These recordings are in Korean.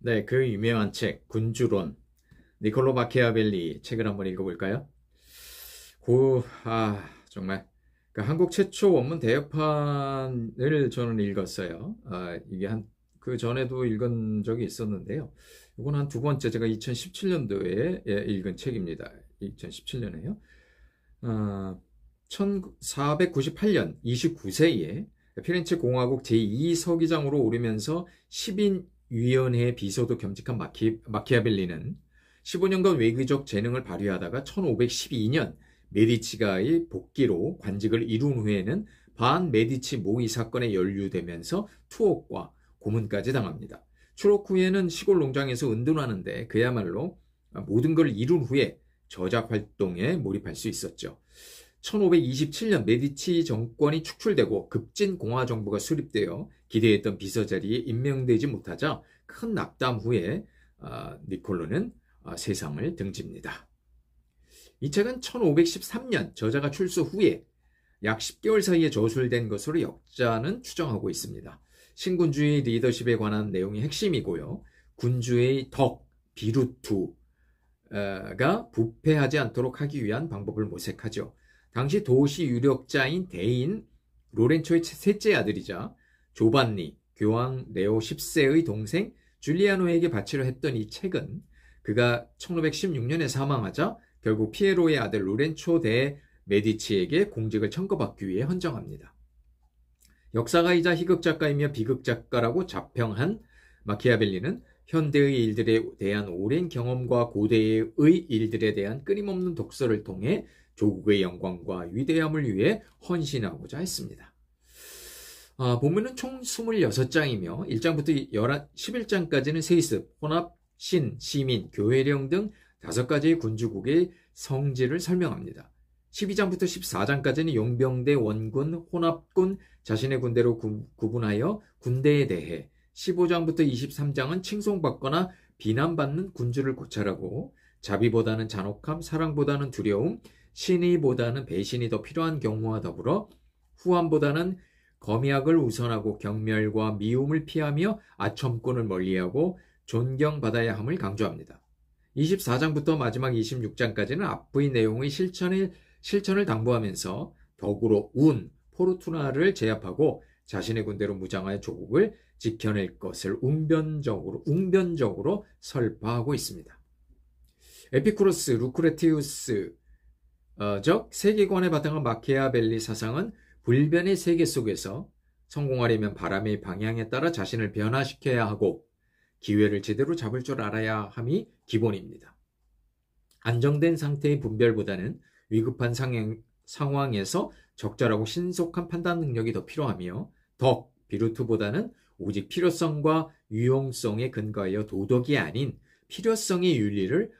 네, 그 유명한 책, 군주론, 니콜로 마키아벨리 책을 한번 읽어볼까요? 정말. 그 한국 최초 원문 대역판을 저는 읽었어요. 그 전에도 읽은 적이 있었는데요. 이건 한 두 번째, 제가 2017년도에 읽은 책입니다. 2017년에요. 1498년 29세에 피렌체 공화국 제2서기장으로 오르면서 10인 위원회 비서도 겸직한 마키아벨리는 15년간 외교적 재능을 발휘하다가 1512년 메디치가의 복귀로 관직을 이룬 후에는 반 메디치 모의 사건에 연루되면서 투옥과 고문까지 당합니다. 추록 후에는 시골 농장에서 은둔하는데 그야말로 모든 걸 이룬 후에 저작 활동에 몰입할 수 있었죠. 1527년 메디치 정권이 축출되고 급진 공화정부가 수립되어 기대했던 비서 자리에 임명되지 못하자 큰 낙담 후에 니콜로는 세상을 등집니다. 이 책은 1513년 저자가 출소 후에 약 10개월 사이에 저술된 것으로 역자는 추정하고 있습니다. 신군주의 리더십에 관한 내용이 핵심이고요. 군주의 덕, 비루투가 부패하지 않도록 하기 위한 방법을 모색하죠. 당시 도시 유력자인 대인 로렌초의 셋째 아들이자 조반니, 교황 레오 10세의 동생 줄리아노에게 바치려 했던 이 책은 그가 1516년에 사망하자 결국 피에로의 아들 로렌초 대 메디치에게 공직을 청구받기 위해 헌정합니다. 역사가이자 희극작가이며 비극작가라고 자평한 마키아벨리는 현대의 일들에 대한 오랜 경험과 고대의 일들에 대한 끊임없는 독서를 통해 조국의 영광과 위대함을 위해 헌신하고자 했습니다. 본문은 총 26장이며 1장부터 11장까지는 세습, 혼합, 신, 시민, 교회령 등 5가지의 군주국의 성질을 설명합니다. 12장부터 14장까지는 용병대, 원군, 혼합군, 자신의 군대로 구분하여 군대에 대해 15장부터 23장은 칭송받거나 비난받는 군주를 고찰하고 자비보다는 잔혹함, 사랑보다는 두려움, 신의보다는 배신이 더 필요한 경우와 더불어 후함보다는 검약을 우선하고 경멸과 미움을 피하며 아첨꾼을 멀리하고 존경받아야 함을 강조합니다. 24장부터 마지막 26장까지는 앞의 내용의 실천을 당부하면서 덕으로 포르투나를 제압하고 자신의 군대로 무장하여 조국을 지켜낼 것을 웅변적으로 설파하고 있습니다. 에피쿠로스, 루크레티우스 적 세계관에 바탕한 마키아벨리 사상은 불변의 세계 속에서 성공하려면 바람의 방향에 따라 자신을 변화시켜야 하고 기회를 제대로 잡을 줄 알아야 함이 기본입니다. 안정된 상태의 분별보다는 위급한 상황에서 적절하고 신속한 판단 능력이 더 필요하며 비루투보다는 오직 필요성과 유용성에 근거하여 도덕이 아닌 필요성의 윤리를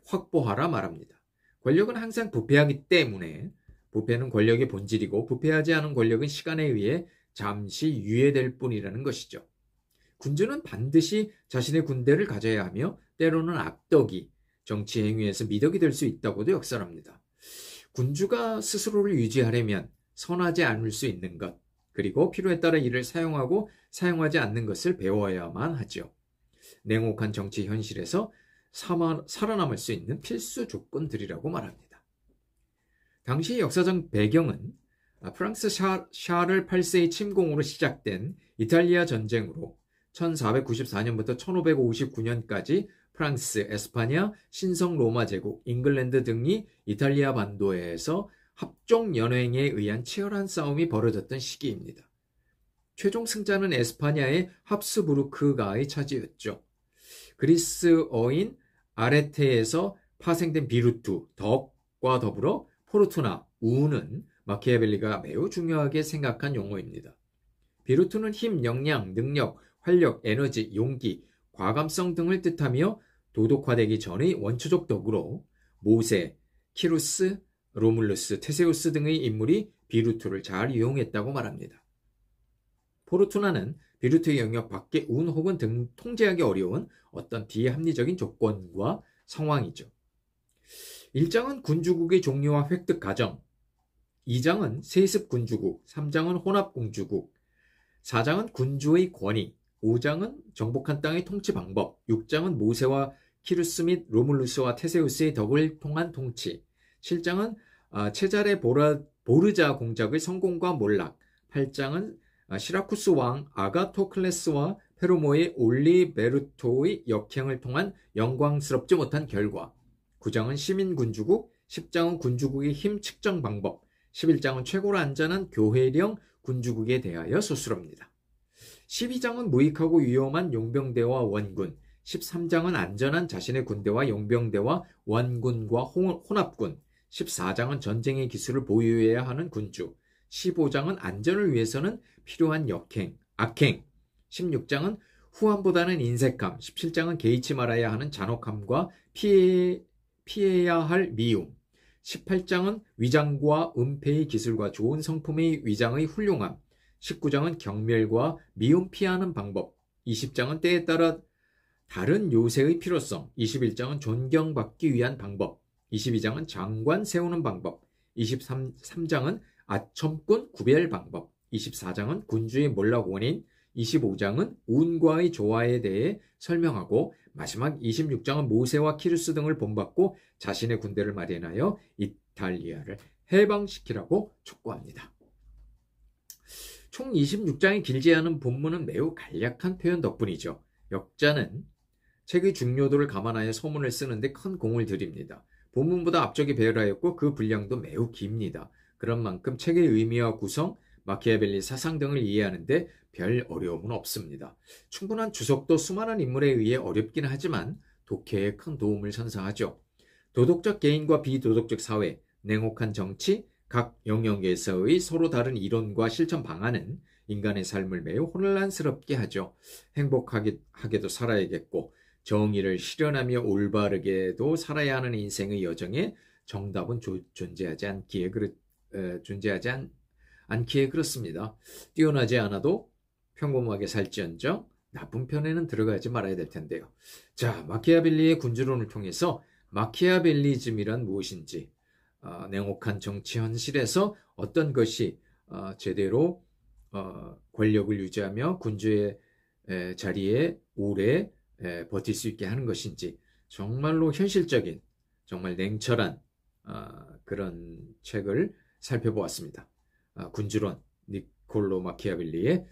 확보하라 말합니다. 권력은 항상 부패하기 때문에 부패는 권력의 본질이고 부패하지 않은 권력은 시간에 의해 잠시 유예될 뿐이라는 것이죠. 군주는 반드시 자신의 군대를 가져야 하며 때로는 악덕이 정치 행위에서 미덕이 될 수 있다고도 역설합니다. 군주가 스스로를 유지하려면 선하지 않을 수 있는 것, 그리고 필요에 따라 이를 사용하고 사용하지 않는 것을 배워야만 하죠. 냉혹한 정치 현실에서 살아남을 수 있는 필수 조건들이라고 말합니다. 당시 역사적 배경은 프랑스 샤를 8세의 침공으로 시작된 이탈리아 전쟁으로 1494년부터 1559년까지 프랑스, 에스파냐, 신성 로마 제국, 잉글랜드 등이 이탈리아 반도에서 합종연횡에 의한 치열한 싸움이 벌어졌던 시기입니다. 최종 승자는 에스파냐의 합스부르크가의 차지였죠. 그리스어인 아레테에서 파생된 비루투, 덕과 더불어 포르투나, 우는 마키아벨리가 매우 중요하게 생각한 용어입니다. 비루투는 힘, 역량, 능력, 활력, 에너지, 용기, 과감성 등을 뜻하며 도덕화되기 전의 원초적 덕으로 모세, 키루스, 로물루스, 테세우스 등의 인물이 비루투를 잘 이용했다고 말합니다. 포르투나는 비루투의 영역 밖의 운 혹은 통제하기 어려운 어떤 비합리적인 조건과 상황이죠. 1장은 군주국의 종류와 획득 과정, 2장은 세습 군주국, 3장은 혼합 군주국, 4장은 군주의 권위, 5장은 정복한 땅의 통치 방법, 6장은 모세와 키루스 및 로물루스와 테세우스의 덕을 통한 통치, 7장은 체잘의 보르자 공작의 성공과 몰락, 8장은 시라쿠스 왕 아가토클레스와 페루모의 올리베르토의 역행을 통한 영광스럽지 못한 결과, 9장은 시민 군주국, 10장은 군주국의 힘 측정 방법, 11장은 최고로 안전한 교회령 군주국에 대하여 서술합니다. 12장은 무익하고 위험한 용병대와 원군, 13장은 안전한 자신의 군대와 용병대와 원군과 혼합군, 14장은 전쟁의 기술을 보유해야 하는 군주, 15장은 안전을 위해서는 필요한 악행, 16장은 후함보다는 인색함, 17장은 개의치 말아야 하는 잔혹함과 피해야 할 미움, 18장은 위장과 은폐의 기술과 좋은 성품의 위장의 훌륭함, 19장은 경멸과 미움 피하는 방법, 20장은 때에 따라 다른 요새의 필요성, 21장은 존경받기 위한 방법, 22장은 장관 세우는 방법, 23장은 아첨꾼 구별 방법, 24장은 군주의 몰락 원인, 25장은 운과의 조화에 대해 설명하고 마지막 26장은 모세와 키루스 등을 본받고 자신의 군대를 마련하여 이탈리아를 해방시키라고 촉구합니다. 총 26장이 길지 않은 본문은 매우 간략한 표현 덕분이죠. 역자는 책의 중요도를 감안하여 서문을 쓰는데 큰 공을 들입니다. 본문보다 앞쪽이 배열하였고 그 분량도 매우 깁니다. 그런 만큼 책의 의미와 구성, 마키아벨리 사상 등을 이해하는데 별 어려움은 없습니다. 충분한 주석도 수많은 인물에 의해 어렵긴 하지만 독해에 큰 도움을 선사하죠. 도덕적 개인과 비도덕적 사회, 냉혹한 정치, 각 영역에서의 서로 다른 이론과 실천 방안은 인간의 삶을 매우 혼란스럽게 하죠. 행복하게도 살아야겠고 정의를 실현하며 올바르게도 살아야 하는 인생의 여정에 정답은 존재하지 않기에 그렇습니다. 뛰어나지 않아도 평범하게 살지언정 나쁜 편에는 들어가지 말아야 될 텐데요. 자, 마키아벨리의 군주론을 통해서 마키아벨리즘이란 무엇인지, 냉혹한 정치 현실에서 어떤 것이 제대로 권력을 유지하며 군주의 자리에 오래 버틸 수 있게 하는 것인지 정말로 현실적인, 정말 냉철한 그런 책을 살펴보았습니다. 군주론, 니콜로 마키아벨리의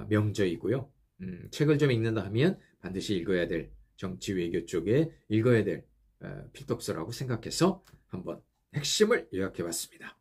명저이고요. 책을 좀 읽는다 하면 반드시 읽어야 될, 정치 외교 쪽에 읽어야 될 필독서라고 생각해서 한번 핵심을 요약해 봤습니다.